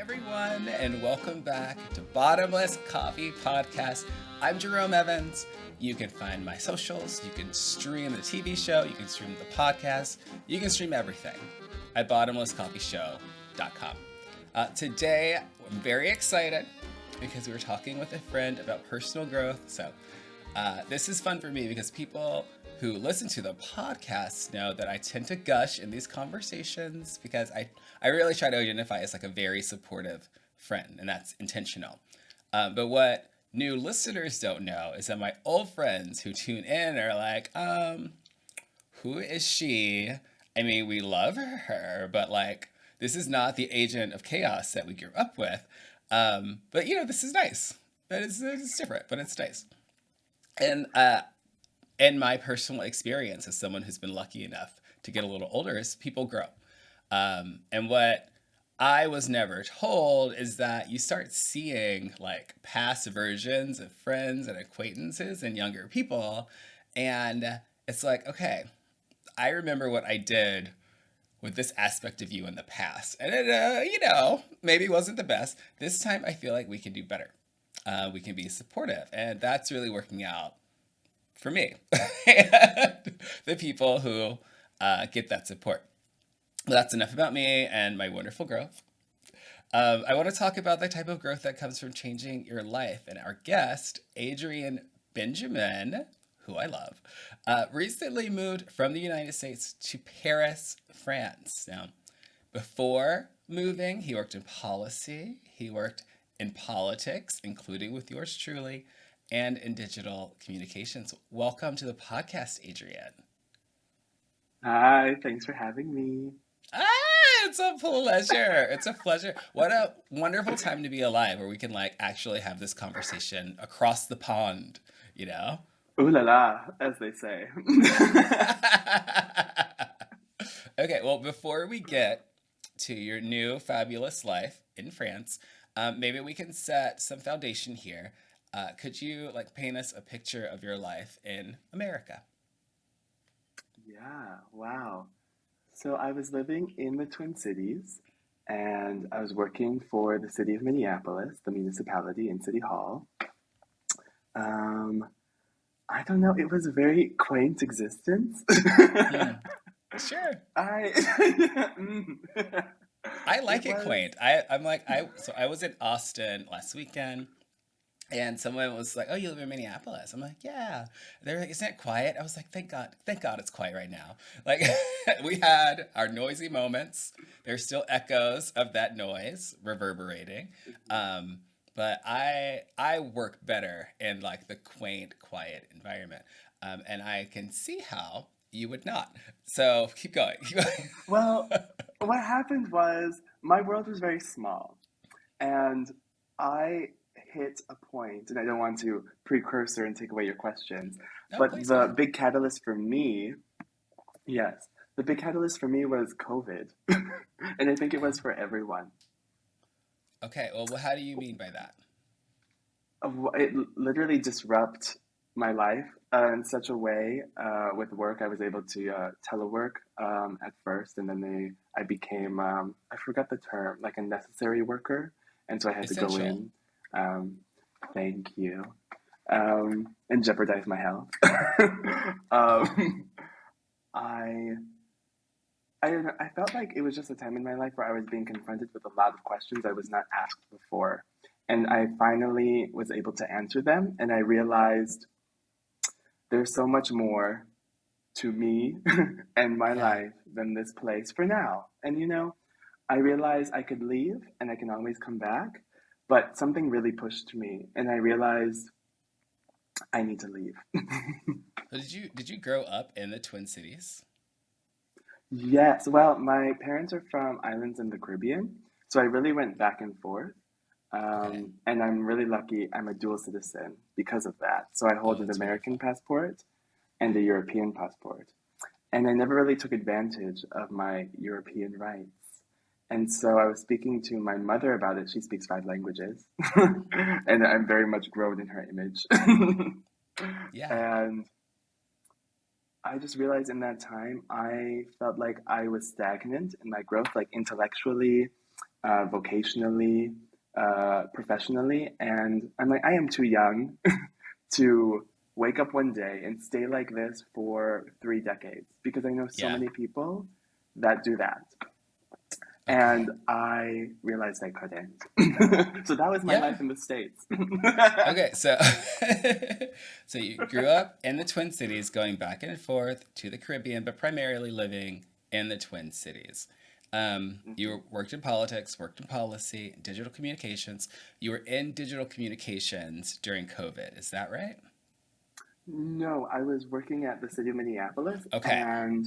everyone, and welcome back to Bottomless Coffee Podcast. I'm Jerome Evans. You can find my socials, you can stream the TV show, you can stream the podcast, you can stream everything at bottomlesscoffeeshow.com. Today, I'm very excited because we were talking with a friend about personal growth. So this is fun for me because people who listen to the podcast know that I tend to gush in these conversations because I really try to identify as like a very supportive friend, and that's intentional. But what new listeners don't know is that my old friends who tune in are like, who is she? I mean, we love her, but like, this is not the agent of chaos that we grew up with. But this is nice. But it's different, but it's nice. And in my personal experience as someone who's been lucky enough to get a little older is people grow. And what I was never told is that you start seeing like past versions of friends and acquaintances and younger people. And it's like, okay, I remember what I did with this aspect of you in the past. And it, maybe wasn't the best. This time I feel like we can do better. We can be supportive. And that's really working out for me. And the people who get that support. Well, that's enough about me and my wonderful growth. I want to talk about the type of growth that comes from changing your life. And our guest, Adrian Benjamin, who I love, recently moved from the United States to Paris, France. Now, before moving, he worked in policy, he worked in politics, including with yours truly, and in digital communications. Welcome to the podcast, Adrian. Hi, thanks for having me. Ah, it's a pleasure. It's a pleasure. What a wonderful time to be alive where we can like actually have this conversation across the pond, you know? Ooh la la, as they say. Okay, well, before we get to your new fabulous life in France, maybe we can set some foundation here. Could you like paint us a picture of your life in America? Yeah, wow. So I was living in the Twin Cities and I was working for the city of Minneapolis, the municipality in City Hall. Um, I don't know, it was a very quaint existence. Hmm. Sure. I mm. I It like it was quaint. So I was in Austin last weekend. And someone was like, "Oh, you live in Minneapolis?" I'm like, "Yeah." They're like, "Isn't it quiet?" I was like, thank God it's quiet right now." Like, we had our noisy moments. There's still echoes of that noise reverberating, um, but I work better in like the quaint, quiet environment, and I can see how you would not. So keep going. Keep going. well, what happened was my world was very small. And I hit a point, and I don't want to precursor and take away your questions, No, but please go the ahead. big catalyst for me, yes, the big catalyst for me was COVID. And I think it was for everyone. Okay. Well, how do you mean by that? It literally disrupt my life in such a way with work. I was able to telework at first, and then I became, I forgot the term, like a necessary worker. And so I had to go Essential. in. Um, thank you. And jeopardize my health. Oh. um, I I don't know. I felt like it was just a time in my life where I was being confronted with a lot of questions I was not asked before, and I finally was able to answer them. And I realized there's so much more to me and my Yeah. life than this place for now. And I realized I could leave and I can always come back, but something really pushed me, and I realized I need to leave. So did you grow up in the Twin Cities? Yes, well, my parents are from islands in the Caribbean, so I really went back and forth. Okay. And I'm really lucky I'm a dual citizen because of that. So I hold Oh, an that's American wonderful. passport and a European passport. And I never really took advantage of my European rights. And so I was speaking to my mother about it. She speaks 5 languages, and I'm very much grown in her image. Yeah. And I just realized in that time, I felt like I was stagnant in my growth, like intellectually. vocationally, professionally. And I'm like, I am too young to wake up one day and stay like this for 3 decades because I know so Yeah. many people that do that. Okay. And I realized I couldn't. So that was my Yeah. life in the States. Okay, so so you grew up in the Twin Cities, going back and forth to the Caribbean, but primarily living in the Twin Cities. You worked in politics, worked in policy, digital communications. You were in digital communications during COVID. Is that right? No, I was working at the city of Minneapolis Okay. and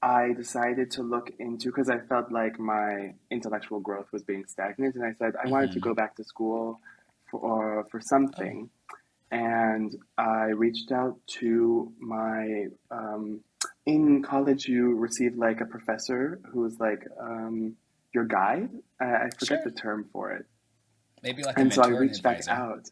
I decided to look into because I felt like my intellectual growth was being stagnant, and I said I wanted to Mm-hmm. go back to school for Oh, something. And I reached out to my in college. You receive like a professor who's like your guide. I forget sure. the term for it. Maybe like a And so I mentor and reached back advisor. out.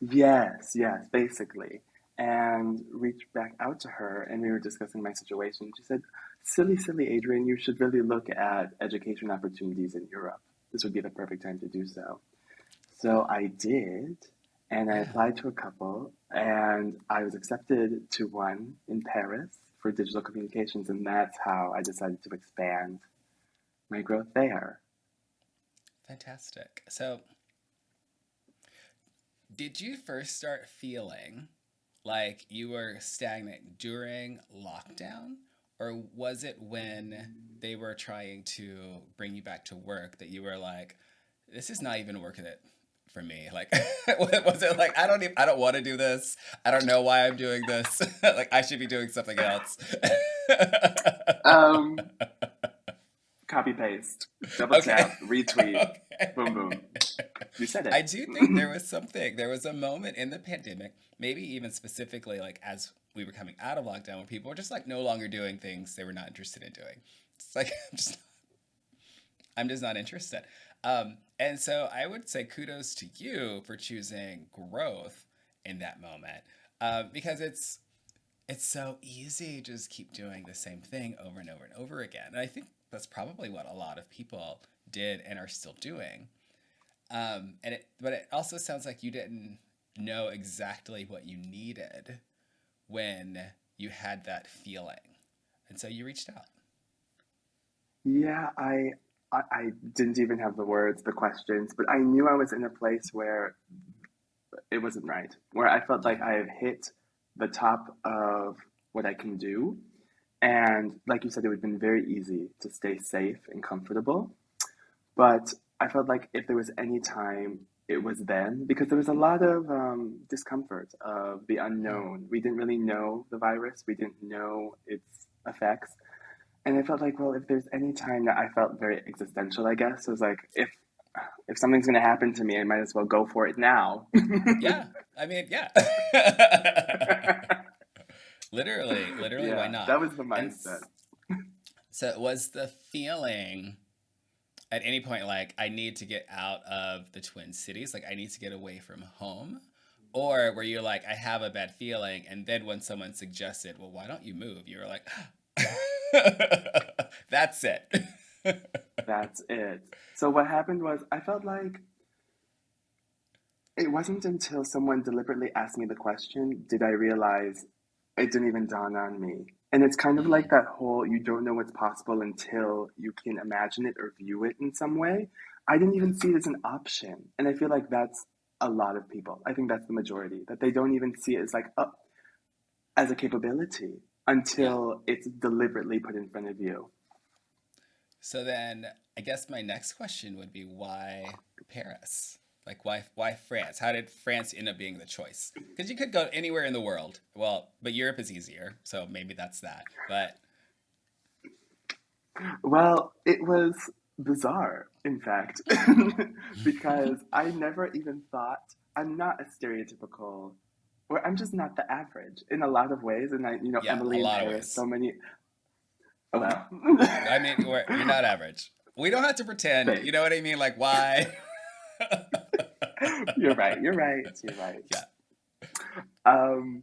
Yes, yes, basically. And reached back out to her and we were discussing my situation. She said, silly, silly Adrian, you should really look at education opportunities in Europe. This would be the perfect time to do so. So I did, and I Yeah. applied to a couple, and I was accepted to one in Paris for digital communications, and that's how I decided to expand my growth there. Fantastic. So, did you first start feeling like you were stagnant during lockdown? Or was it when they were trying to bring you back to work that you were like, this is not even working it for me? Like, was it like, I don't want to do this. I don't know why I'm doing this. Like, I should be doing something else. Um, Copy paste, double Okay. tap, retweet, Okay. boom boom. You said I it. do think there was something. There was a moment in the pandemic, maybe even specifically like as we were coming out of lockdown, where people were just like no longer doing things they were not interested in doing. It's like I'm just not interested. And so I would say kudos to you for choosing growth in that moment, because it's so easy to just keep doing the same thing over and over and over again. And I think that's probably what a lot of people did and are still doing. But it also sounds like you didn't know exactly what you needed when you had that feeling, and so you reached out. Yeah, I didn't even have the words, the questions, but I knew I was in a place where it wasn't right, where I felt Yeah. like I had hit the top of what I can do. And like you said, it would have been very easy to stay safe and comfortable. But I felt like if there was any time, it was then because there was a lot of discomfort of the Mm. unknown. We didn't really know the virus, we didn't know its effects. And I felt like, well, if there's any time that I felt very existential, I guess, it was like, if something's going to happen to me, I might as well go for it now. Yeah. I mean, yeah. Literally, why Yeah, not? that was the And mindset. so, was the feeling at any point like I need to get out of the Twin Cities, like I need to get away from home? Or were you like, I have a bad feeling, and then when someone suggested, well, why don't you move? You were like, that's it. That's it. So what happened was I felt like it wasn't until someone deliberately asked me the question did I realize it didn't even dawn on me. And it's kind of like Mm, that whole you don't know what's possible until you can imagine it or view it in some way. I didn't even see it as an option. And I feel like that's a lot of people. I think that's the majority, that they don't even see it as like, oh, as a capability yeah. until it's deliberately put in front of you. So then I guess my next question would be why Paris? Like why France? How did France end up being the choice? Because you could go anywhere in the world. Well, but Europe is easier, so maybe that's that. But Well, it was bizarre, in fact, because I never even thought I'm not a stereotypical, or I'm just not the average in a lot of ways. And yeah, a Emily in lot of Paris, ways. so many, oh, well, I mean, you're not average. We don't have to pretend. You know thanks. what I mean? Like why? You're right. You're right. You're right. Yeah. Um,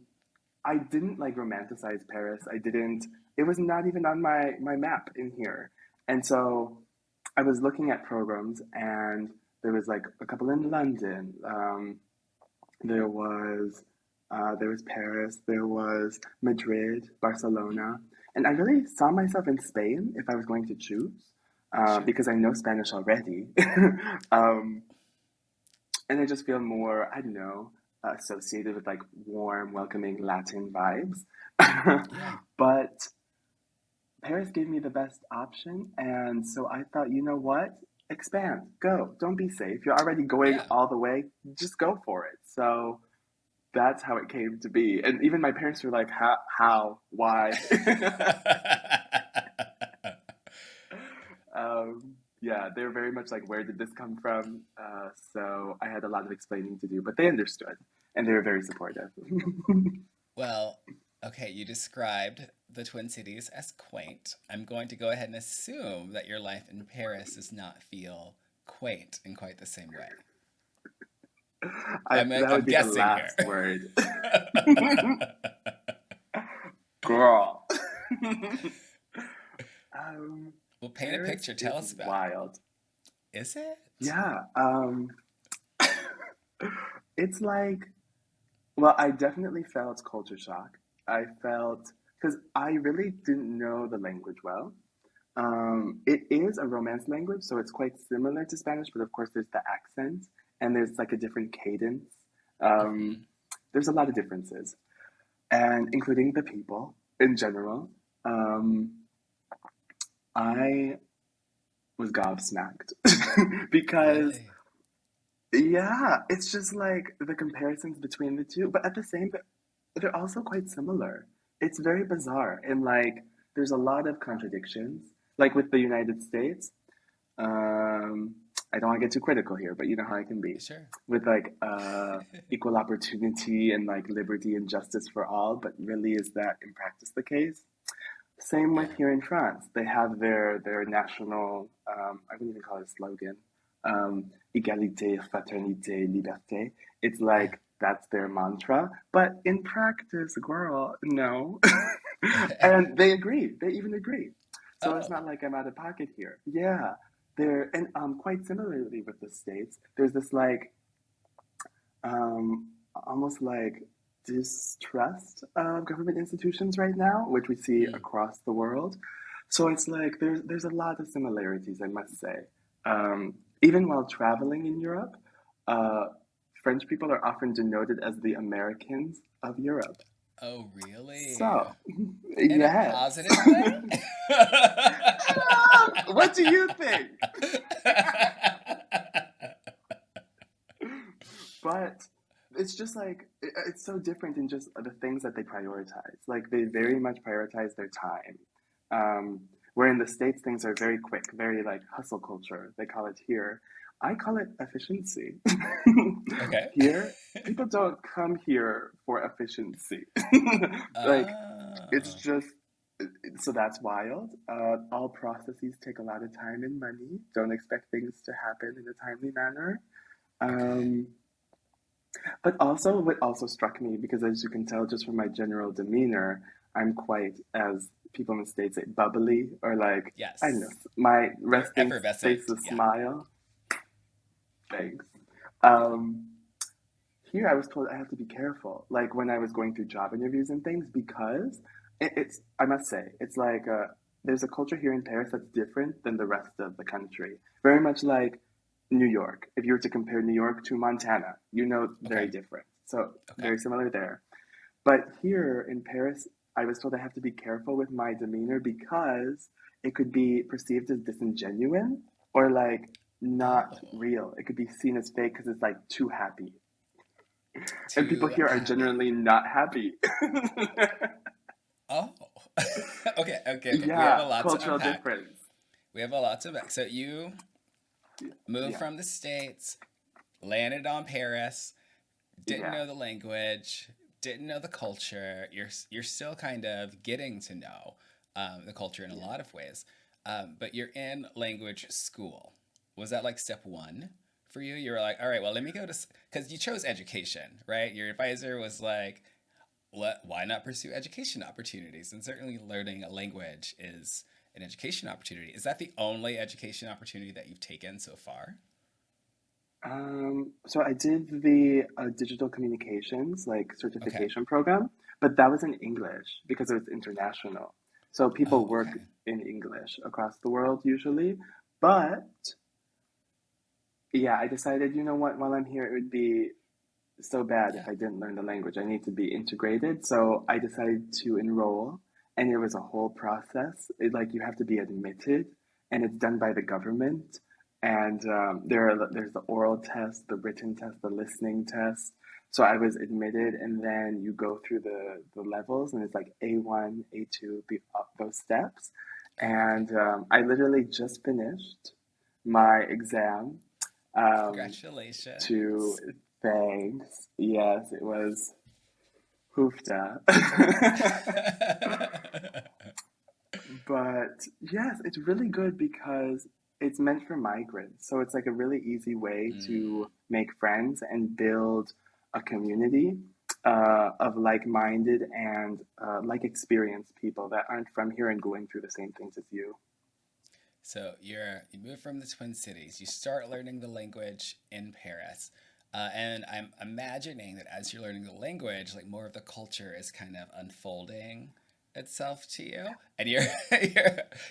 I didn't like romanticize Paris. I didn't. It was not even on my map in here, and so I was looking at programs, and there was like a couple in London. There was there was Paris, there was Madrid, Barcelona, and I really saw myself in Spain if I was going to choose, Sure. because I know Spanish already, um, and I just feel more, I don't know, associated with like warm, welcoming Latin vibes. Yeah. But Paris gave me the best option, and so I thought, you know what? Expand, go. Don't be safe. You're already going Yeah. all the way. Just go for it. So that's how it came to be. And even my parents were like, how, why? Yeah, they were very much like, where did this come from? So I had a lot of explaining to do, but they understood and they were very supportive. Well, okay, you described the Twin Cities as quaint. I'm going to go ahead and assume that your life in Paris does not feel quaint in quite the same way. That I'm would be the guessing here. last word. Girl. um, Well, paint a Paris picture. Tell is us about it. wild. Is it? Yeah. It's like, well, I definitely felt culture shock. I felt, because I really didn't know the language well. It is a Romance language, so it's quite similar to Spanish, but of course there's the accent and there's like a different cadence. Um, Hmm. there's a lot of differences, and including the people in general. Um, I was gobsmacked because, Really? yeah, it's just like the comparisons between the two, but at the same, they're also quite similar. It's very bizarre, and like there's a lot of contradictions, like with the United States. Um, I don't want to get too critical here, but you know how I can be Sure. with like equal opportunity and like liberty and justice for all, but really is that in practice the case? Same with Yeah. here in France. They have their national, I wouldn't even call it a slogan, égalité, fraternité, liberté. It's Yeah. like that's their mantra, but in practice, girl, no. And they agree. They even agree. So it's Oh, not like I'm out of pocket here. Yeah, there and quite similarly with the states, there's this like almost like distrust of government institutions right now, which we see mm, across the world. So it's like there's a lot of similarities, I must say. Even while traveling in Europe, uh, French people are often denoted as the Americans of Europe. oh, really? So, In a yes. positive way? What do you think? But it's just like it's so different in just the things that they prioritize. Like they very much prioritize their time. Um, where in the States things are very quick, very like hustle culture. They call it here. I call it efficiency. Okay. Here, people don't come here for efficiency. Like it's Oh, just so that's wild. All processes take a lot of time and money. Don't expect things to happen in a timely manner. okay. Um, but also, what also struck me, because as you can tell just from my general demeanor, I'm quite, as people in the States say, bubbly, or like, I don't know, Yes. my You're resting face effervescent. a Yeah. smile. Thanks. Yeah. Um, Here I was told I have to be careful, like when I was going through job interviews and things, because I must say, it's like there's a culture here in Paris that's different than the rest of the country. Very much like New York. If you were to compare New York to Montana, you know, very Okay. different. So Okay. very similar there. But here in Paris, I was told I have to be careful with my demeanor because it could be perceived as disingenuous or like not Oh, real. It could be seen as fake because it's like too happy. And people too here are happy. generally not happy. Oh. Okay. Okay. Okay. We have a Yeah, lot to cultural unpack. difference. We have a lot to unpack. So you moved Yeah, from the States, landed on Paris, didn't yeah, know the language, didn't know the culture. You're still kind of getting to know the culture in a yeah. lot of ways, but you're in language school. Was that like step one for you? You were like, all right, well, let me go to because you chose education, right? Your advisor was like, why not pursue education opportunities? And certainly, learning a language is an education opportunity. Is that the only education opportunity that you've taken so far? So I did the digital communications like Okay. certification program, but that was in English because it was international. So people Oh, work okay. in English across the world usually. But yeah, I decided, you know what, while I'm here, it would be so bad if Yeah. I didn't learn the language. I need to be integrated. So I decided to enroll, and it was a whole process. Like you have to be admitted, and it's done by the government. And there's the oral test, the written test, the listening test. So I was admitted, and then you go through the levels, and it's like A1, A2, those steps. Oh, okay. And I literally just finished my exam. Um, to Congratulations. thanks. Yes, it was hoofda. But yes, it's really good because it's meant for migrants. So it's like a really easy way Mm. to make friends and build a community of like-minded and like-experienced people that aren't from here and going through the same things as you. So you move from the Twin Cities. You start learning the language in Paris, and I'm imagining that as you're learning the language, like more of the culture is kind of unfolding itself to you, and you're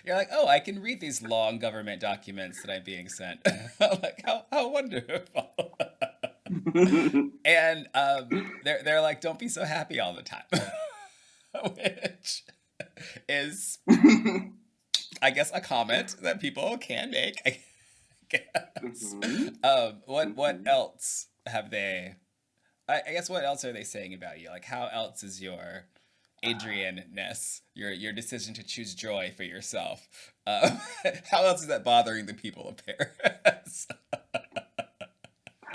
you're like, oh, I can read these long government documents that I'm being sent. Like how wonderful. And they're like, don't be so happy all the time, which is, I guess, a comment that people can make. I guess. Mhm. What Mhm. else have they? I guess what else are they saying about you? Like, how else is your Adrian-ness, your decision to choose joy for yourself? How else is that bothering the people of Paris?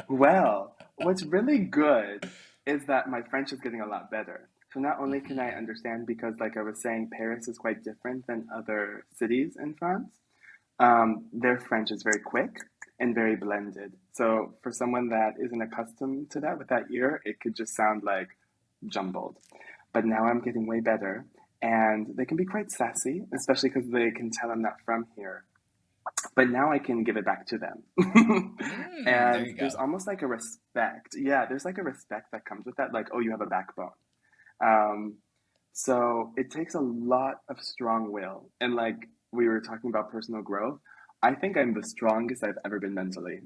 Well, what's really good is that my French is getting a lot better. So not only can I Hmm. understand because, like I was saying, Paris is quite different than other cities in France. Their French is very quick and very blended. So for someone that isn't accustomed to that with that ear, it could just sound like jumbled. But now I'm getting way better, and they can be quite sassy, especially because they can tell I'm not from here. But now I can give it back to them. There And you there's go. almost like a respect. Yeah, there's like a respect that comes with that, like, oh, you have a backbone. Um, so it takes a lot of strong will. And like we were talking about personal growth, I think I'm the strongest I've ever been mentally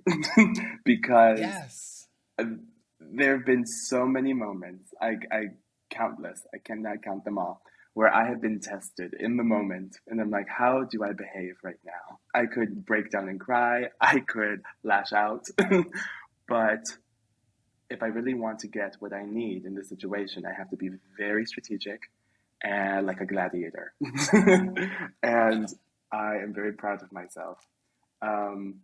because Yes. uh, there have been so many moments, I countless, I cannot count them all, where I have been tested in the moment. And I'm like, how do I behave right now? I could break down and cry, I could lash out. But if I really want to get what I need in this situation, I have to be very strategic and like a gladiator. And Oh, I am very proud of myself. Um,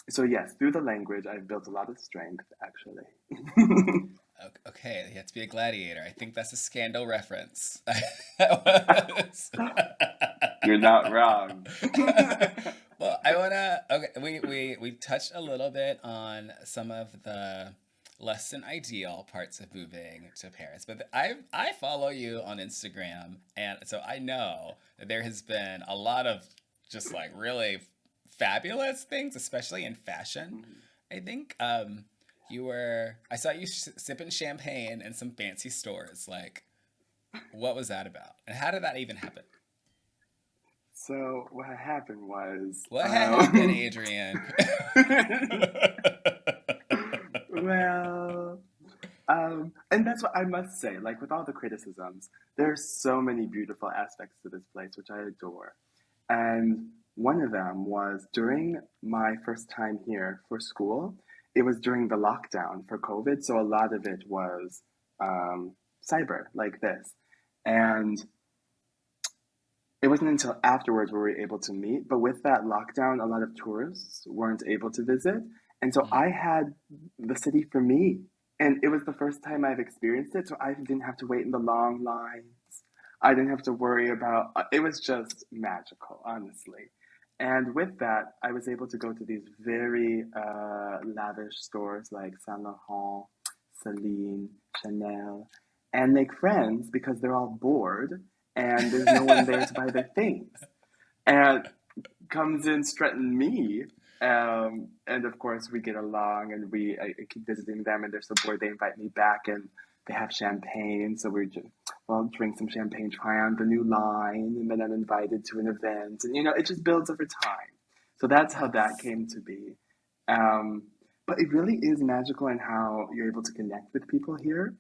so yes, through the language, I've built a lot of strength, actually. okay. You have to be a gladiator. I think that's a Scandal reference. That was- You're not wrong. Well, I wanna. Okay, we touched a little bit on some of the less than ideal parts of moving to Paris, but I follow you on Instagram, and so I know that there has been a lot of just like really fabulous things, especially in fashion. I think I saw you sipping champagne in some fancy stores. Like, what was that about, and how did that even happen? So what happened was, What happened, Adrian? well, and that's what I must say. Like with all the criticisms, there's so many beautiful aspects to this place, which I adore. And one of them was during my first time here for school. It was during the lockdown for COVID, so a lot of it was um, cyber like this. And it wasn't until afterwards we were able to meet. But with that lockdown, a lot of tourists weren't able to visit. And so I Mm. had the city for me. And it was the first time I've experienced it. So I didn't have to wait in the long lines. I didn't have to worry about it was just magical, honestly. And with that, I was able to go to these very lavish stores like Saint Laurent, Celine, Chanel, and make friends because they're all bored and there's no one there to buy their things. and comes in strutting me. And of course, we get along, and I keep visiting them, and they're so bored they invite me back, and they have champagne. So we just, well, drink some champagne, try on the new line, and then I'm invited to an event, and it just builds over time. So that's how that Yes. came to be. Um, but it really is magical in how you're able to connect with people here.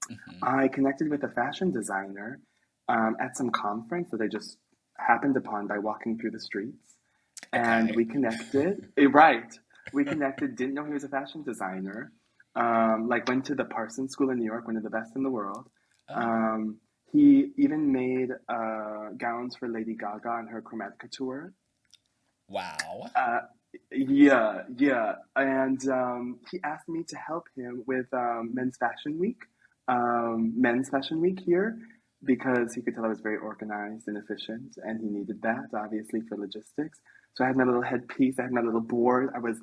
Hmm. I connected with a fashion designer at some conference that I just happened upon by walking through the streets. And Okay. we connected. Right. We connected, didn't know he was a fashion designer. Like, went to the Parsons School in New York, one of the best in the world. Oh, Um, he even made gowns for Lady Gaga on her Chromatica tour. wow. Uh, yeah, yeah. And he asked me to help him with Men's Fashion Week here, because he could tell I was very organized and efficient, and he needed that, obviously, for logistics. So I had my little headpiece, I had my little board, I was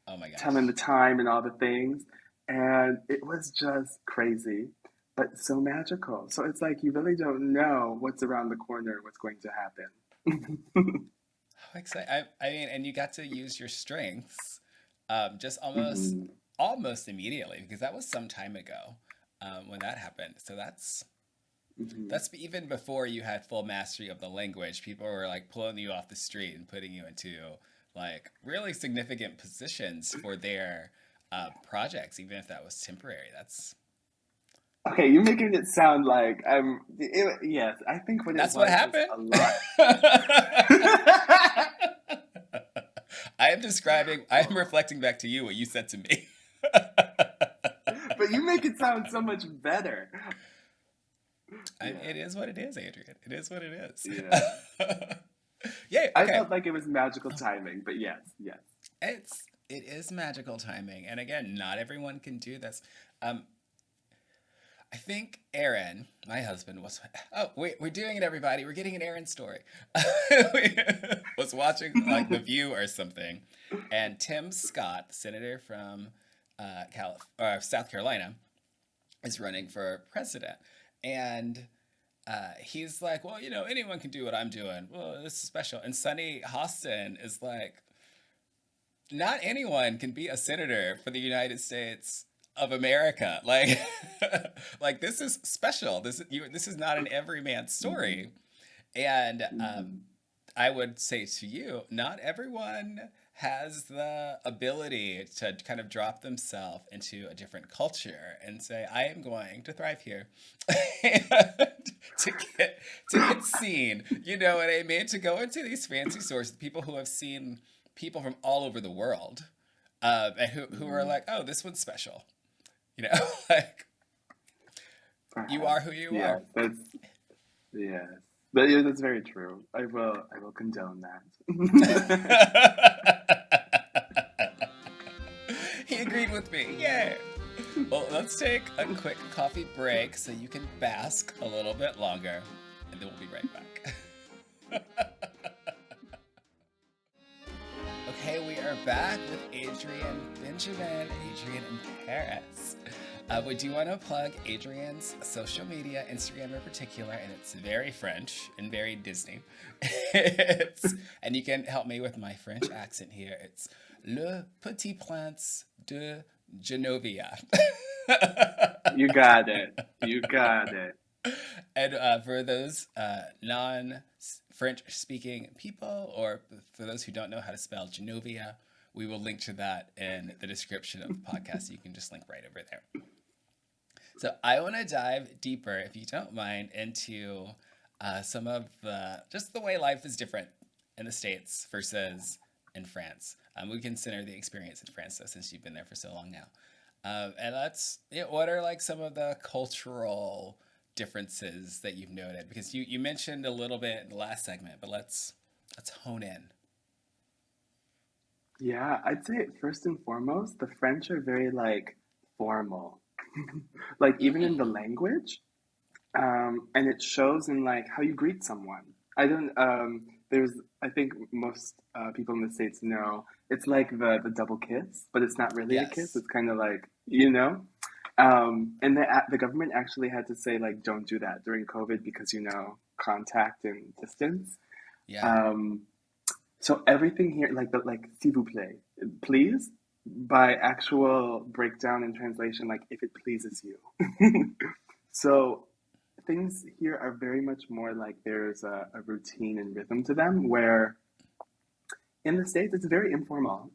Oh my telling the gosh. time and all the things, and it was just crazy, but so magical. So it's like you really don't know what's around the corner, what's going to happen. How exciting. I mean, and you got to use your strengths just Mhm. almost immediately because that was some time ago when that happened. So Mhm. that's even before you had full mastery of the language. People were like pulling you off the street and putting you into like really significant positions for their projects, even if that was temporary. Okay, you're making it sound like yes, I think what it That's what was happened. a lot. I am describing. I am reflecting back to you what you said to me. But you make it sound so much better. It Yeah, is what it is, Adrian. It is what it is. yeah. Yay. I Okay. felt like it was magical timing, but yes, yes. It is magical timing, and again, not everyone can do this. Um, I think Aaron, my husband, was. Oh, we're doing it, everybody. We're getting an Aaron story. We was watching like The View or something, and Tim Scott, the senator from South Carolina, is running for president, and he's like, well, anyone can do what I'm doing. Well, this is special. And Sonny Hostin is like, not anyone can be a senator for the United States of America. Like, like this is special. This is not an everyman Hmm. story. And Hmm. I would say to you, not everyone has the ability to kind of drop themselves into a different culture and say, I am going to thrive here. And to get seen. You know what I mean? To go into these fancy stores, people who have seen people from all over the world, and who are Hmm. like, oh, this one's special. You know, like you are Perhaps. who you Yes, are. that's yes. But yeah, that's very true. I will condone that. He agreed with me. Yay! Well, let's take a quick coffee break so you can bask a little bit longer, and then we'll be right back. Okay, we are back with Adrian Benjamin, Adrian in Paris. We do want to plug Adrian's social media, Instagram in particular, and it's very French and very Disney. And you can help me with my French accent here. It's Le Petit Prince de Genovia. You got it. You got it. And for those non French speaking people, or for those who don't know how to spell Genovia, we will link to that in the description of the podcast. You can just link right over there. So I want to dive deeper, if you don't mind, into some of just the way life is different in the States versus in France. We consider the experience in France, though, since you've been there for so long now. And what are like some of the cultural differences that you've noted? Because you mentioned a little bit in the last segment, but let's hone in. Yeah, I'd say first and foremost, the French are very like formal. Like even in the Mm, language, and it shows in like how you greet someone. I don't. There's. I think most people in the States know it's like the double kiss, but it's not really a kiss. yes. It's kind of like and the government actually had to say like don't do that during COVID because contact and distance. Yeah. Um, so everything here, like the like s'il vous plaît, please, by actual breakdown and translation, like if it pleases you. So things here are very much more like there's a routine and rhythm to them, where in the States it's very informal.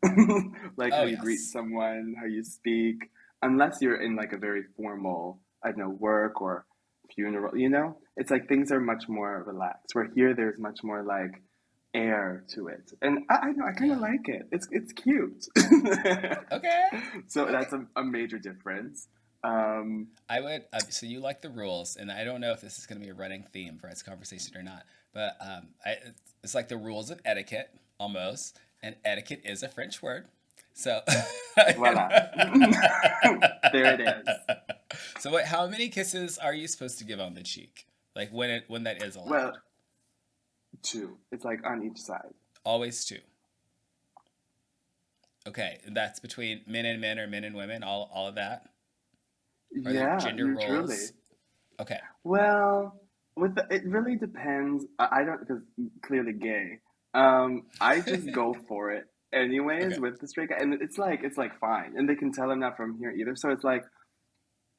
Like how Oh you greet yes. someone, how you speak, unless you're in like a very formal, I don't know, work or funeral, it's like things are much more relaxed. Where here there's much more like air to it. And I know I kind of Yeah. like it. It's cute. Okay. So Okay. that's a major difference. Um, I would. So you like the rules, and I don't know if this is going to be a running theme for this conversation or not. But it's like the rules of etiquette almost, and etiquette is a French word. So, Voila. There it is. so what? How many kisses are you supposed to give on the cheek? Like when that is allowed? Well, two. It's like on each side. Always two. Okay, and that's between men and men or men and women. All of that. Are there Yeah, gender usually. roles? Okay. Well, it really depends. I don't, because clearly gay. I just go for it anyways Okay. with the straight guy, and it's like fine, and they can tell I'm not from here either. So it's like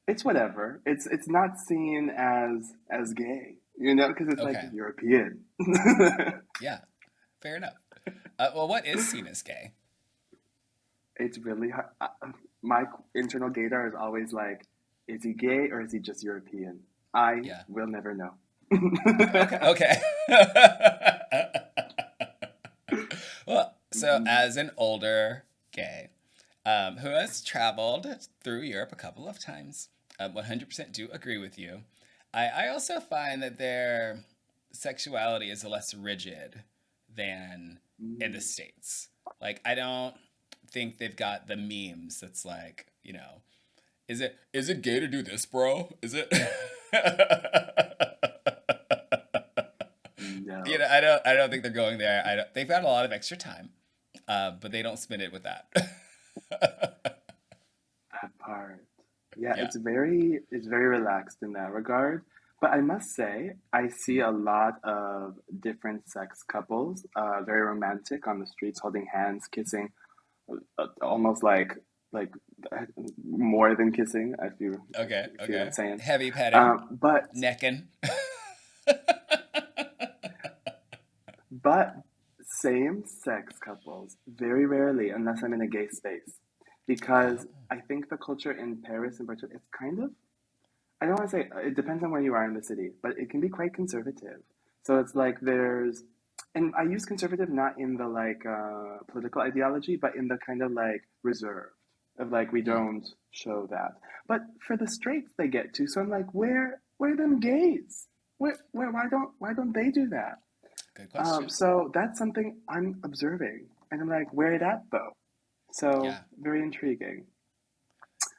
it's whatever. It's not seen as gay, because it's like Okay. European. Yeah. Fair enough. Well, what is seen as gay? It's really hard. My internal gaydar is always like, is he gay or is he just European? I Yeah. will never know. Okay. Okay. Well, so Mhm. as an older gay who has traveled through Europe a couple of times, 100% do agree with you. I also find that their sexuality is less rigid than in the Mm. States. Like, I don't think they've got the memes that's like, is it gay to do this, bro? Is it? No, I don't think they're going there. I don't. They've got a lot of extra time, but they don't spend it with that. that part. Yeah, Yeah. it's very relaxed in that regard. But I must say, I see a lot of different sex couples, very romantic on the streets, holding hands, kissing, almost like more than kissing, if you Okay. if you know what I'm Okay. saying. Heavy petting, But necking. But same-sex couples, very rarely, unless I'm in a gay space, Oh. because I think the culture in Paris in particular, it's I don't want to say, it depends on where you are in the city, but it can be quite conservative. So it's like and I use conservative not in the like political ideology, but in the kind of like reserved, of like we Hmm. don't show that. But for the straights they get to, so I'm like, where are them gays? Why don't they do that? Good question. So that's something I'm observing, and I'm like, where it at though? So Yeah. very intriguing.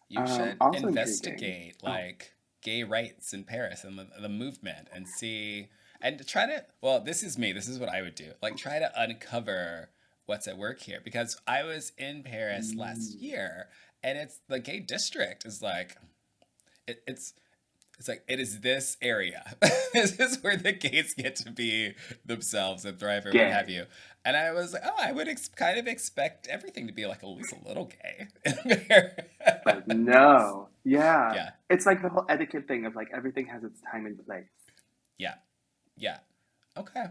You should Also intriguing. investigate Oh, like gay rights in Paris and the movement and see and try to well, this is me. This is what I would do. Like try to uncover what's at work here because I was in Paris last mm, year and it's the gay district is like it, it's it's like it is this area. This is where the gays get to be themselves and thrive or what have gay. you. And I was like, oh, I would kind of expect everything to be like at least a little gay. But no, yeah, Yeah, it's like the whole etiquette thing of like everything has its time and place. yeah, yeah. Okay,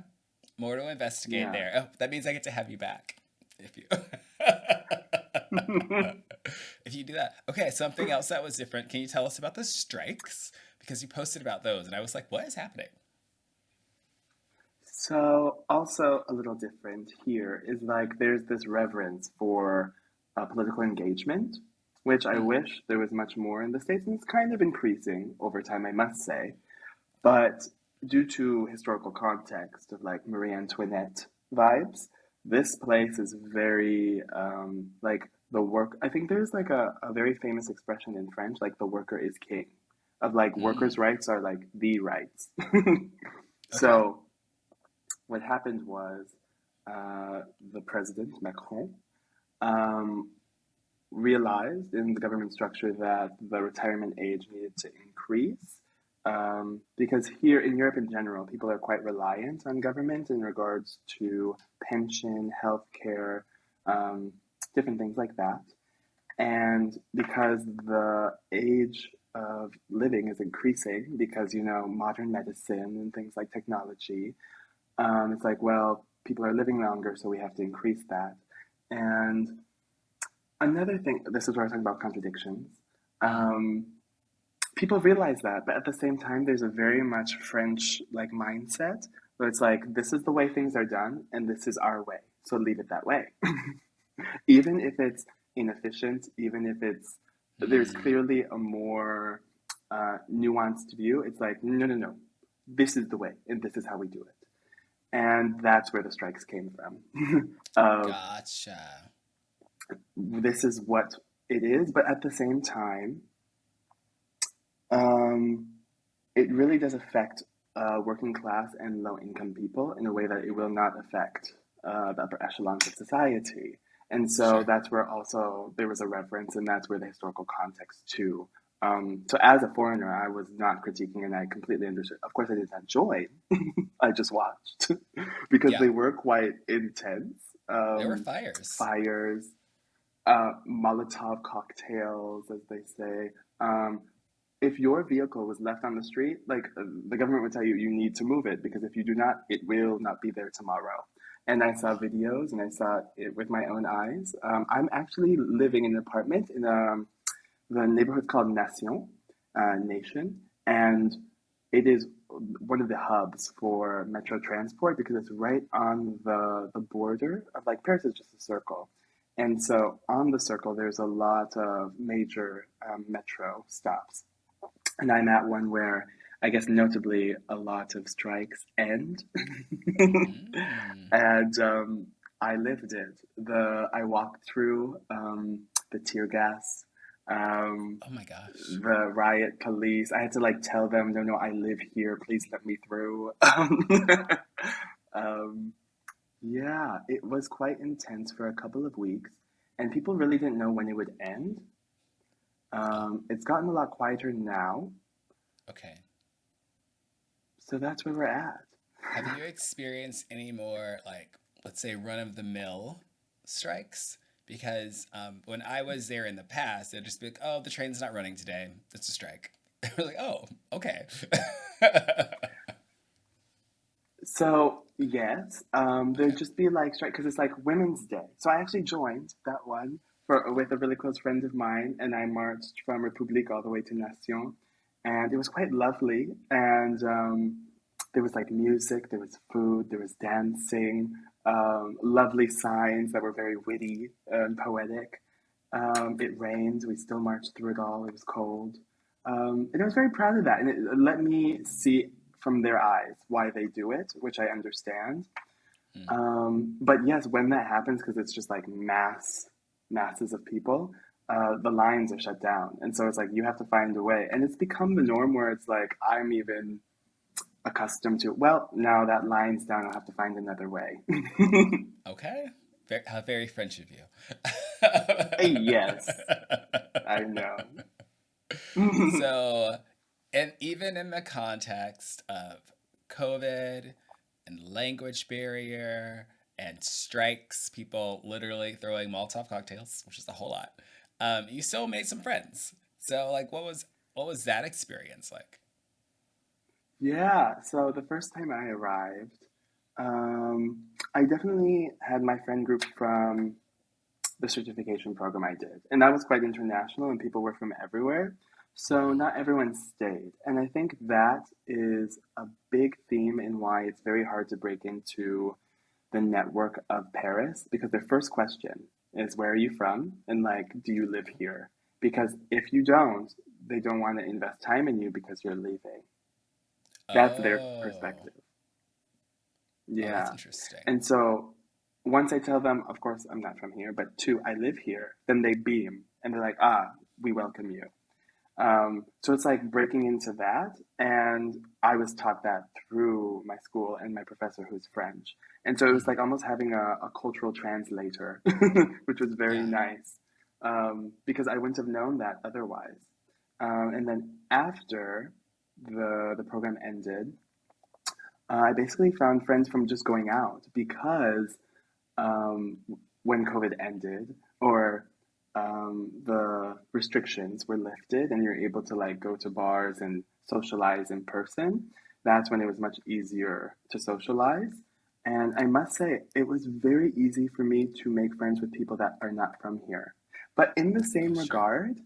more to investigate Yeah. there. Oh, that means I get to have you back if you if you do that. Okay, something else that was different. Can you tell us about the strikes? Because you posted about those, and I was like, what is happening? So also a little different here is like there's this reverence for political engagement, which I Hmm. wish there was much more in the States, and it's kind of increasing over time, I must say. But due to historical context of like Marie Antoinette vibes, this place is very like the work. I think there's like a very famous expression in French, like the worker is king, of like workers' Mm. rights are like the rights. Okay. So what happened was the president, Macron, um, realized in the government structure that the retirement age needed to increase Because here in Europe in general, people are quite reliant on government in regards to pension, healthcare, um, different things like that. And because the age of living is increasing, because, modern medicine and things like technology, it's like, well, people are living longer, so we have to increase that. And another thing, this is where I was talking about contradictions. Mm. Um, People realize that, but at the same time, there's a very much French like mindset where it's like, this is the way things are done, and this is our way, so leave it that way. Even if it's inefficient, even if there's Mm. clearly a more nuanced view. It's like, no, no, no, this is the way, and this is how we do it. And that's where the strikes came from. Of Gotcha. this is what it is, but at the same time, um, it really does affect working class and low income people in a way that it will not affect the upper echelons of society. And so Sure. that's where also there was a reference, and that's where the historical context too. So as a foreigner, I was not critiquing, and I completely understood. Of course, I did not join. I just watched because Yeah. they were quite intense. There were fires. Fires, Molotov cocktails, as they say. If your vehicle was left on the street, like the government would tell you, you need to move it because if you do not, it will not be there tomorrow. And I saw Wow. videos and I saw it with my own eyes. I'm actually living in an apartment in the neighborhood called Nation, and it is one of the hubs for metro transport because it's right on the border of like Paris is just a circle. And so on the circle, there's a lot of major metro stops. And I'm at one where I guess notably a lot of strikes end. Mm. And I lived it. I walked through the tear gas, um, Oh my gosh. the riot police. I had to like tell them, no, no, I live here. Please let me through. Um, yeah, it was quite intense for a couple of weeks, and people really didn't know when it would end. Oh, It's gotten a lot quieter now, okay. so that's where we're at. Have you experienced any more, like, let's say, run of the mill strikes? Because when I was there in the past, they'd just be like, oh, the train's not running today. It's a strike. We're like, oh, okay. So yes, there'd Okay. just be like strike because it's like Women's Day. So I actually joined that one for with a really close friend of mine, and I marched from Republique all the way to Nation, and it was quite lovely. And there was like music, there was food, there was dancing, lovely signs that were very witty and poetic. It rained. We still marched through it all. It was cold. And I was very proud of that. And it let me see from their eyes why they do it, which I understand. Mm. But yes, when that happens, because it's just like masses of people, the lines are shut down. And so it's like you have to find a way. And it's become the norm where it's like I'm even accustomed to, well, now that line's down, I'll have to find another way. Okay. Very, how very French of you. Yes, I know. So, and even in the context of COVID and language barrier and strikes, people literally throwing Molotov cocktails, which is a whole lot, you still made some friends. So, like, what was that experience like? Yeah, so the first time I arrived, I definitely had my friend group from the certification program I did. And that was quite international, and people were from everywhere. So Hmm. not everyone stayed. And I think that is a big theme in why it's very hard to break into the network of Paris because their first question is, where are you from? And like, do you live here? Because if you don't, they don't want to invest time in you because you're leaving. That's their Oh, perspective. oh, that's Yeah. interesting. And so once I tell them, of course, I'm not from here, but two, I live here, then they beam and they're like, ah, we welcome you. So it's like breaking into that. And I was taught that through my school and my professor who's French. And so it was Hmm. like almost having a cultural translator, which was very Yeah. nice because I wouldn't have known that otherwise. And then after the program ended, I basically found friends from just going out because um, when COVID ended or the restrictions were lifted and you're able to like go to bars and socialize in person, that's when it was much easier to socialize. And I must say, it was very easy for me to make friends with people that are not from here. But in the Oh, same sure. regard,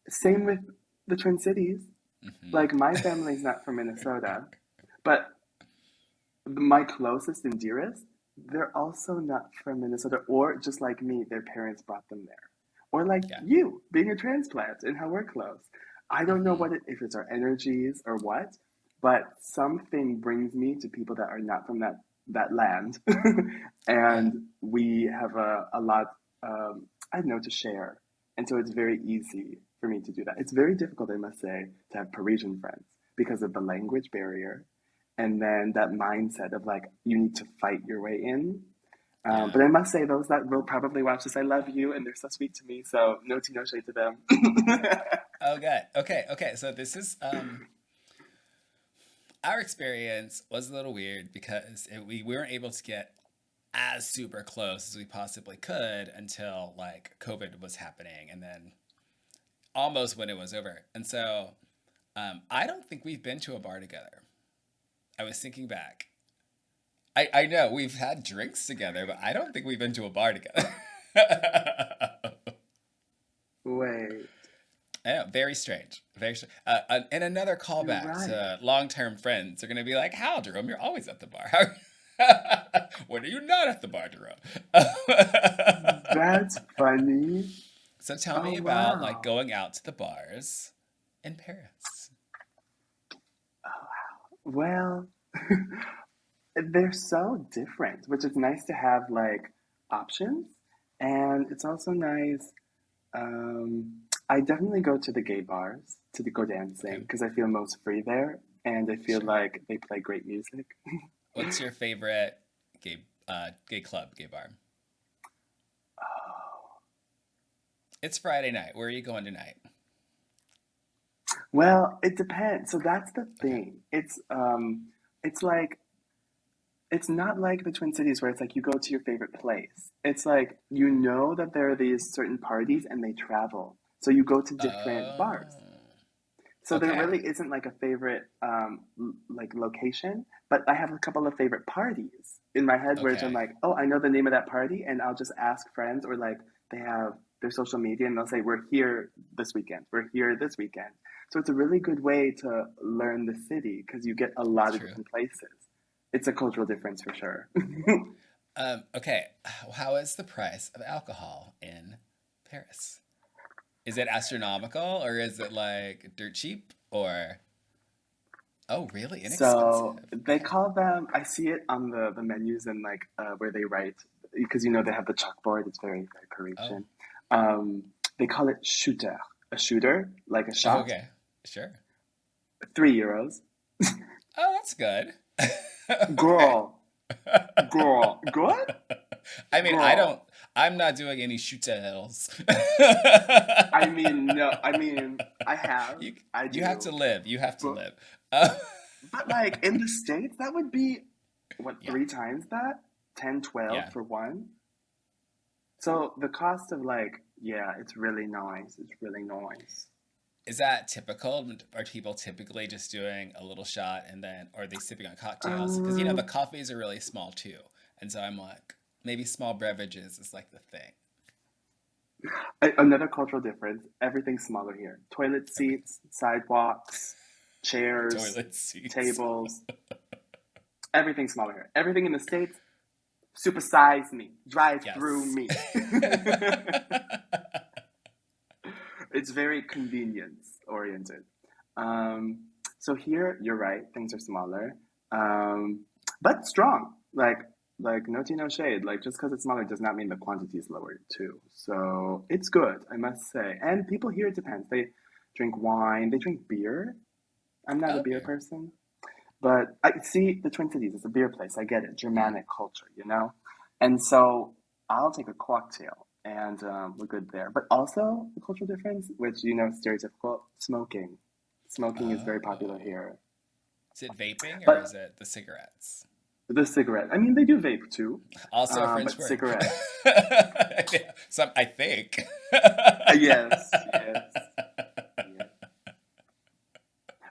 same with the Twin Cities. Hmm. Like, my family's not from Minnesota, but my closest and dearest, they're also not from Minnesota, or just like me, their parents brought them there. Or like Yeah. you, being a transplant and how we're close. I don't know Hmm. what if it's our energies or what, but something brings me to people that are not from that land, Yeah. and we have a lot, I don't know, to share, and so it's very easy for me to do that. It's very difficult, I must say, to have Parisian friends because of the language barrier and then that mindset of like you need to fight your way in. Yeah. But I must say, those that will probably watch this, I love you, and they're so sweet to me. So no tea, no shade to them. Oh, good. Okay. Okay. So this is our experience was a little weird because we weren't able to get as super close as we possibly could until like COVID was happening, and then almost when it was over. And so I don't think we've been to a bar together. I was thinking back. I know we've had drinks together, but I don't think we've been to a bar together. Wait, I know, very strange. Very strange. And another you're callback right. to long-term friends are going to be like, "How, Jerome? You're always at the bar. When are you not at the bar, Jerome?" That's funny. So tell Oh me about like wow. going out to the bars in Paris. Well, they're so different, which is nice to have like options, and it's also nice. I definitely go to the gay bars go dancing Okay, because I feel most free there, and I feel sure. like they play great music. What's your favorite gay club, gay bar? It's Friday night. Where are you going tonight? Well, it depends. So that's the Okay. thing. It's like it's not like the Twin Cities where it's like you go to your favorite place. It's like you know that there are these certain parties and they travel. So you go to different bars. Oh. So there Okay. really isn't like a favorite like location, but I have a couple of favorite parties in my head where I'm Okay. like, oh, I know the name of that party, and I'll just ask friends or like they have their social media and they'll say we're here this weekend, we're here this weekend. So it's a really good way to learn the city because you get a It's lot of true. different places. It's a cultural difference for sure. Okay. How is the price of alcohol in Paris? Is it astronomical or is it like dirt cheap or oh really So inexpensive? they Okay. call them. I see it on the menus and like where they write because you know they have the chalkboard. It's very very Oh. Parisian. Um, they call it shooter, a shooter like a shot. Okay. Sure. €3. Oh, that's good. Okay. Girl, girl, good, I mean, girl. I'm not doing any shootels. I mean, no, I mean, I have, you I you have to do, live. You have to but live. Uh, like in the States, that would be what yeah. 3 times that, 10, 12 Yeah. for one. So the cost of like, yeah, it's really nice. It's really nice. Is that typical? Are people typically just doing a little shot and then are they sipping on cocktails? Because you know the Um, coffees are really small too, and so I'm like maybe small beverages is like the thing. Another cultural difference. Everything's smaller here. Toilet Everything. seats, sidewalks, chairs, Toilet seats. tables. Everything's smaller here. Everything in the States, supersize me, drive through Yes. me. It's very convenience oriented. Um, so here, you're right. Things are smaller, um, but strong. Like no tea, no shade. Like just because it's smaller does not mean the quantity is lower too. So it's good, I must say. And people here, it depends. They drink wine. They drink beer. I'm not a Oh, beer beer. person, but I see the Twin Cities. It's a beer place. I get it. Hmm. Germanic culture, you know. And so I'll take a cocktail, and we're good there. But also the cultural difference, which you know, stereotypical smoking. Smoking is very popular Oh. here. Is it vaping or is But it the cigarettes? the cigarette, I mean, they do vape too, Also a French but word. cigarettes. Some, I think. Yes, yes, yes.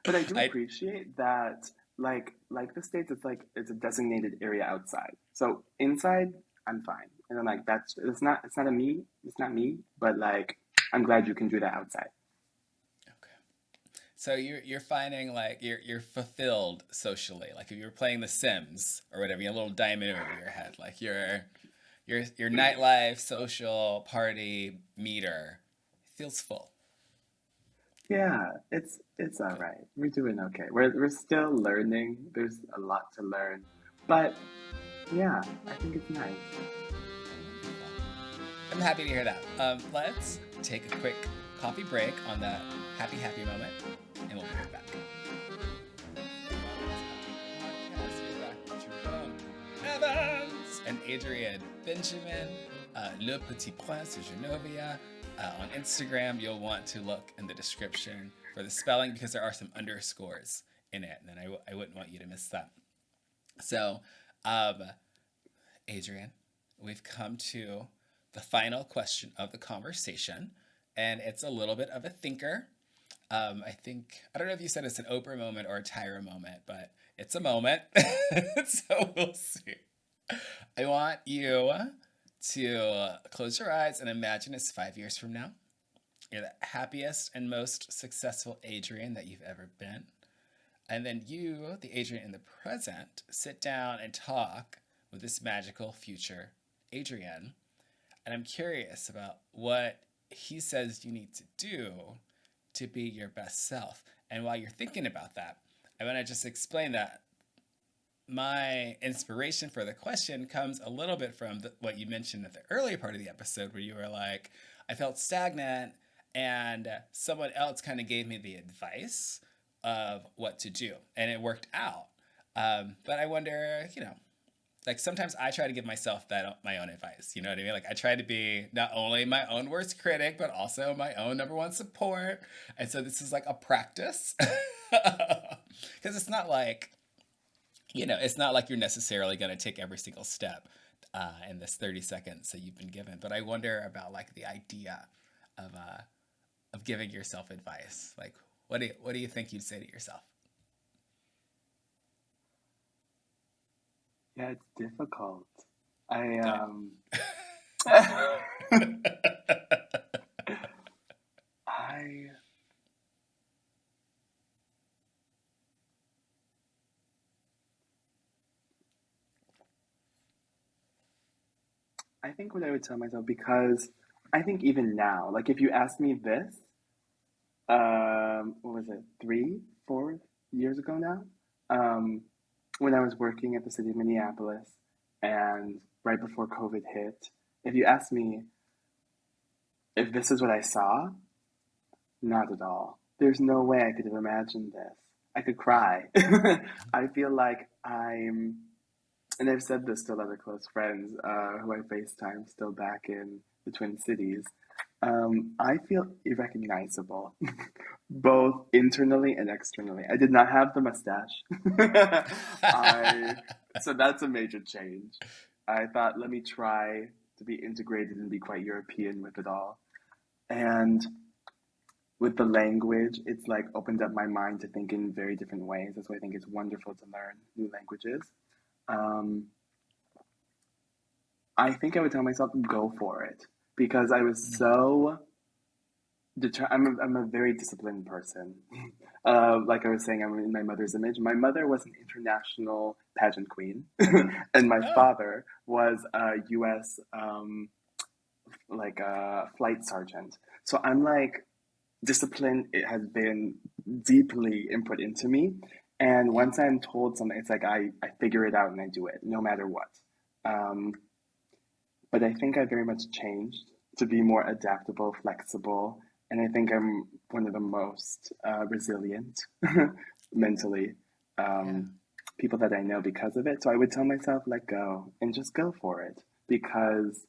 But I do I appreciate that, like the States, it's a designated area outside. So inside, I'm fine. And I'm like, it's not a me, it's not me, but like, I'm glad you can do that outside. okay. So you're finding like you're fulfilled socially. Like if you were playing The Sims or whatever, you have a little diamond over your head. Like your nightlife, social, party meter feels full. Yeah, it's all Good. right. We're doing okay. We're still learning. There's a lot to learn, but yeah, I think it's nice. Wonderful. I'm happy to hear that. Let's take a quick coffee break on that happy, happy moment, and we'll be right back. Podcast. We're back with Jerome Evans and Adrian Benjamin, Le Petit Prince de Genovia. On Instagram, you'll want to look in the description for the spelling because there are some underscores in it, and I wouldn't want you to miss that. So, um, Adrian, we've come to the final question of the conversation, and it's a little bit of a thinker. I think, I don't know if you said it's an Oprah moment or a Tyra moment, but it's a moment. So we'll see. I want you to close your eyes and imagine it's 5 years from now. You're the happiest and most successful Adrian that you've ever been. And then you, the Adrian in the present, sit down and talk with this magical future Adrian. And I'm curious about what he says you need to do to be your best self. And while you're thinking about that, I want to just explain that my inspiration for the question comes a little bit from what you mentioned at the earlier part of the episode, where you were like, I felt stagnant, and someone else kind of gave me the advice of what to do, and it worked out. But I wonder, like sometimes I try to give myself that my own advice. You know what I mean? Like I try to be not only my own worst critic, but also my own number one support. And so this is like a practice, because it's not like you're necessarily going to take every single step in this 30 seconds that you've been given. But I wonder about like the idea of giving yourself advice. Like, what do you think you'd say to yourself? Yeah, it's difficult. I Good. I I think what I would tell myself, because I think even now, like if you asked me this, what was it, 4 years ago now, um, when I was working at the city of Minneapolis, and right before COVID hit, if you asked me if this is what I saw, not at all. There's no way I could have imagined this. I could cry. I feel like and I've said this to a lot of close friends who I FaceTime still back in the Twin Cities. I feel irrecognizable, both internally and externally. I did not have the mustache. I So that's a major change. I thought, let me try to be integrated and be quite European with it all. And with the language, it's like opened up my mind to think in very different ways. That's why I think it's wonderful to learn new languages. Um, I think I would tell myself, go for it, because I was Mm. so I'm a very disciplined person. Like I was saying, I'm in my mother's image. My mother was an international pageant queen, and my Oh, father was a U.S. Like a flight sergeant. So I'm like, discipline, it has been deeply input into me. And mm, once I'm told something, it's like I figure it out and I do it, no matter what. Um, but I think I very much changed to be more adaptable, flexible, and I think I'm one of the most resilient mentally yeah. um, people that I know because of it. So I would tell myself, let go and just go for it, because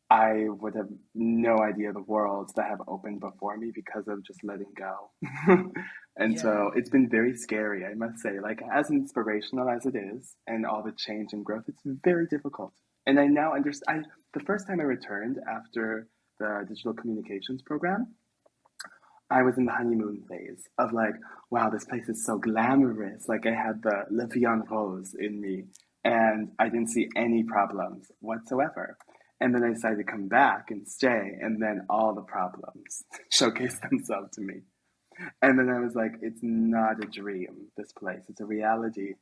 I would have no idea the worlds that have opened before me because of just letting go. And Yeah. so it's been very scary, I must say. Like, as inspirational as it is, and all the change and growth, it's very difficult. And I now understand. The first time I returned after the digital communications program, I was in the honeymoon phase of like, wow, this place is so glamorous. Like, I had the Le Vie en Rose in me, and I didn't see any problems whatsoever. And then I decided to come back and stay, and then all the problems showcased themselves to me. And then I was like, it's not a dream, this place, it's a reality.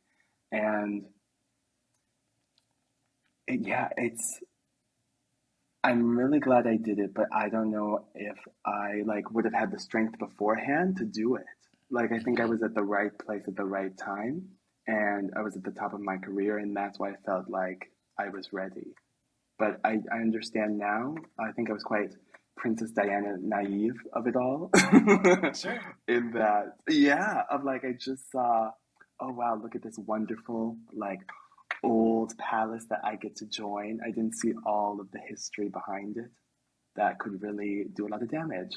And yeah, I'm really glad I did it, but I don't know if I like would have had the strength beforehand to do it. Like, I think I Hmm. was at the right place at the right time, and I was at the top of my career, and that's why I felt like I was ready. But I understand now. I think I was quite Princess Diana naive of it all. Sure. In that, yeah, of like I just saw, oh wow, look at this wonderful like old palace that I get to join. I didn't see all of the history behind it that could really do a lot of damage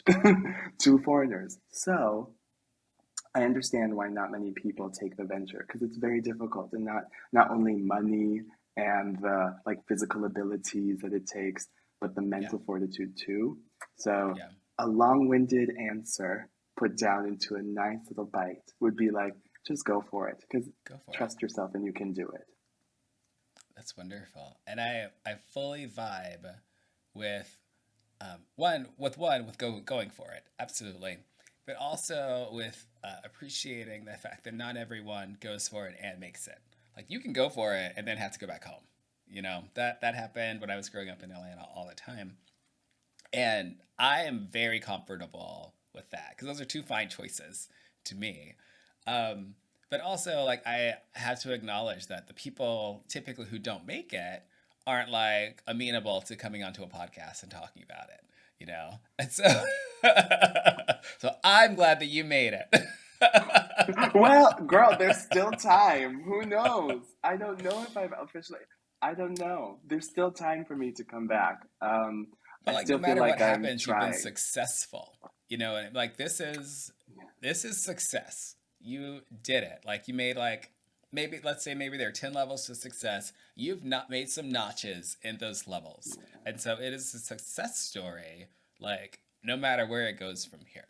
to foreigners. So I understand why not many people take the venture because it's very difficult and not only money and the like physical abilities that it takes, but the Yeah. mental fortitude too. So Yeah. a long-winded answer put down into a nice little bite would be like, just go for it because Go for it. trust yourself and you can do it. That's wonderful. And I fully vibe with going for it, absolutely, but also with appreciating the fact that not everyone goes for it and makes it. Like you can go for it and then have to go back home. You know that happened when I was growing up in Atlanta all the time, and I am very comfortable with that because those are two fine choices to me. Um, but also, like, I have to acknowledge that the people typically who don't make it aren't like amenable to coming onto a podcast and talking about it, you know? And so, so I'm glad that you made it. Well, girl, there's still time. Who knows? I don't know if I've officially. I don't know. There's still time for me to come back. But I like, no still feel matter what like I'm happens, you've been trying. successful. You know, and like this is success. You did it. Like you made like maybe let's say maybe there are 10 levels to success. You've not made some notches in those levels. And so it is a success story, like no matter where it goes from here.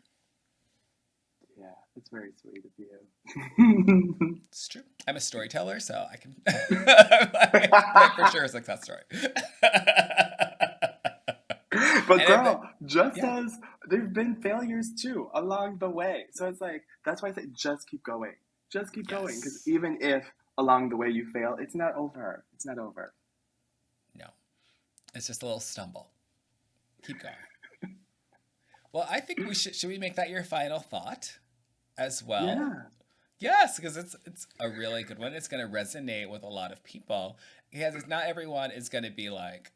Yeah, it's very sweet of you. It's true. I'm a storyteller, so I can like for sure a success story. But And if it, girl, just yeah, as there've been failures too along the way. So it's like that's why I say just keep going. Just keep going because yes. even if along the way you fail, it's not over. It's not over. No. It's just a little stumble. Keep going. Well, I think we should we make that your final thought as well? Yeah. Yes, because it's a really good one. It's going to resonate with a lot of people because it's not everyone is going to be like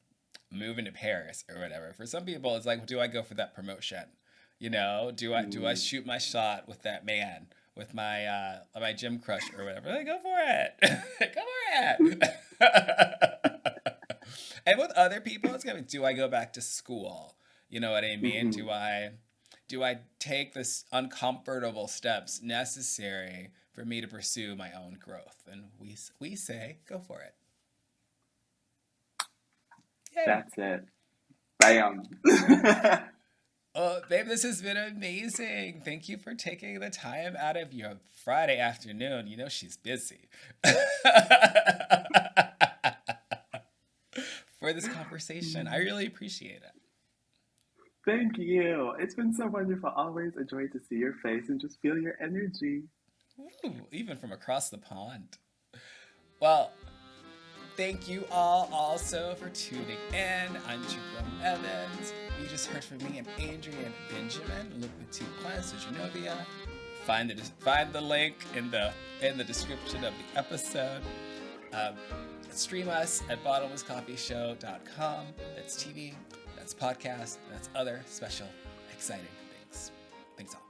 moving to Paris or whatever. For some people, it's like, do I go for that promotion? You know, do I Mm. shoot my shot with that man, with my gym crush or whatever? Like, go for it, go for it. And with other people, it's gonna be, do I go back to school? You know what I mean? Hmm. Do I take this uncomfortable steps necessary for me to pursue my own growth? And we say, go for it. Yay. That's it. Bam. Oh, babe, this has been amazing. Thank you for taking the time out of your Friday afternoon. You know she's busy. For this conversation. I really appreciate it. Thank you. It's been so wonderful. Always a joy to see your face and just feel your energy. Ooh, even from across the pond. Well, thank you all also for tuning in. I'm Jerome Evans. You just heard from me and Adrian Benjamin, Le Petit Prince de Genovia. Find the link in the description of the episode. Um, Stream us at bottomlesscoffeeshow.com. That's TV, that's podcast, that's other special, exciting things. Thanks all.